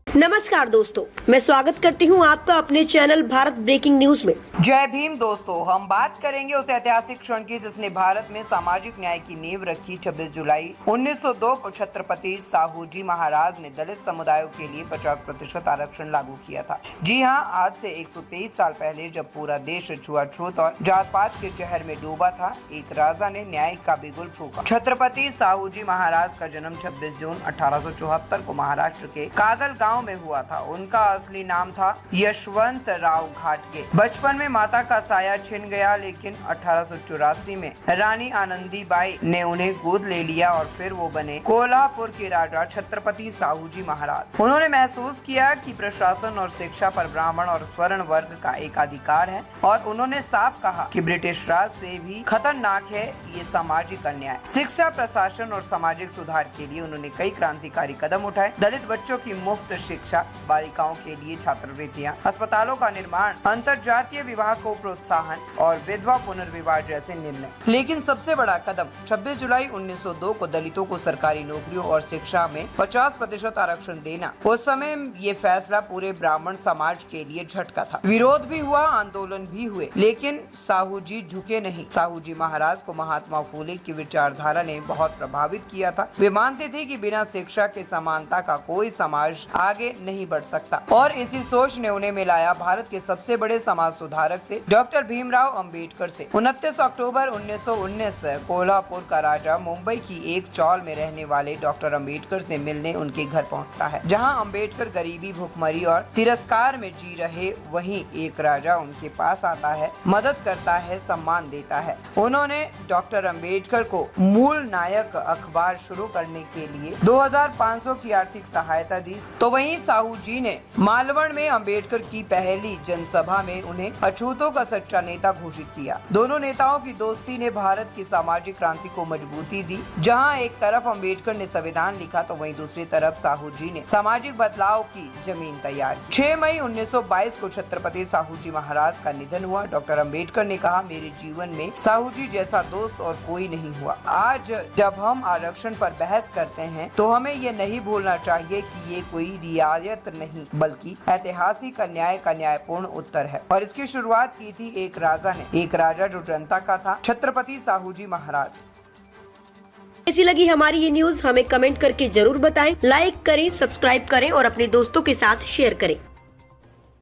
नमस्कार दोस्तों, मैं स्वागत करती हूं आपका अपने चैनल भारत ब्रेकिंग न्यूज में। जय भीम दोस्तों, हम बात करेंगे उस ऐतिहासिक क्षण की जिसने भारत में सामाजिक न्याय की नींव रखी। 26 जुलाई 1902 को छत्रपति साहू जी महाराज ने दलित समुदायों के लिए 50% आरक्षण लागू किया था। जी हां, आज से 123 साल पहले जब पूरा देश छुआछूत और जात पात के जहर में डूबा था, एक राजा ने न्याय का बिगुल फूंका। छत्रपति साहू जी महाराज का जन्म 26 जून 1874 को महाराष्ट्र के कागल गाँव में हुआ था। उनका असली नाम था यशवंत राव घाटगे। बचपन में माता का साया छिन गया, लेकिन 1884 में रानी आनंदीबाई ने उन्हें गोद ले लिया और फिर वो बने कोल्हापुर के राजा छत्रपति साहू जी महाराज। उन्होंने महसूस किया कि प्रशासन और शिक्षा पर ब्राह्मण और स्वर्ण वर्ग का एक अधिकार है और उन्होंने साफ कहा कि ब्रिटिश राज से भी खतरनाक है ये सामाजिक अन्याय। शिक्षा, प्रशासन और सामाजिक सुधार के लिए उन्होंने कई क्रांतिकारी कदम उठाए। दलित बच्चों की मुफ्त शिक्षा, बालिकाओं के लिए छात्रवृत्तियां, अस्पतालों का निर्माण, अंतरजातीय विवाह को प्रोत्साहन और विधवा पुनर्विवाह जैसे निर्णय। लेकिन सबसे बड़ा कदम 26 जुलाई 1902 को दलितों को सरकारी नौकरियों और शिक्षा में 50% आरक्षण देना। उस समय ये फैसला पूरे ब्राह्मण समाज के लिए झटका था। विरोध भी हुआ, आंदोलन भी हुए, लेकिन साहू जी झुके नहीं। साहू जी महाराज को महात्मा फूले की विचारधारा ने बहुत प्रभावित किया था। वे मानते थे कि बिना शिक्षा के समानता का कोई समाज आगे नहीं बढ़ सकता और इसी सोच ने उन्हें मिलाया भारत के सबसे बड़े समाज सुधारक से, डॉक्टर भीमराव अंबेडकर से। 29 अक्टूबर 1919 कोल्हापुर का राजा मुंबई की एक चौल में रहने वाले डॉक्टर अंबेडकर से मिलने उनके घर पहुंचता है। जहां अंबेडकर गरीबी, भुखमरी और तिरस्कार में जी रहे, वहीं एक राजा उनके पास आता है, मदद करता है, सम्मान देता है। उन्होंने डॉक्टर अंबेडकर को मूल नायक अखबार शुरू करने के लिए 2500 की आर्थिक सहायता दी। तो वहीं साहू जी ने मालवण में अंबेडकर की पहली जनसभा में उन्हें अछूतों का सच्चा नेता घोषित किया। दोनों नेताओं की दोस्ती ने भारत की सामाजिक क्रांति को मजबूती दी। जहां एक तरफ अंबेडकर ने संविधान लिखा तो वहीं दूसरी तरफ साहू जी ने सामाजिक बदलाव की जमीन तैयार की। 6 मई 1922 को छत्रपति साहू जी महाराज का निधन हुआ। डॉक्टर अंबेडकर ने कहा, मेरे जीवन में साहू जी जैसा दोस्त और कोई नहीं हुआ। आज जब हम आरक्षण पर बहस करते हैं तो हमें ये नहीं भूलना चाहिए कि ये कोई रियायत नहीं बल्कि ऐतिहासिक अन्याय का न्यायपूर्ण उत्तर है। और इसकी शुरुआत की थी एक राजा ने, एक राजा जो जनता का था, छत्रपति साहू जी महाराज। कैसी लगी हमारी ये न्यूज हमें कमेंट करके जरूर बताएं। लाइक करें, सब्सक्राइब करें और अपने दोस्तों के साथ शेयर करें।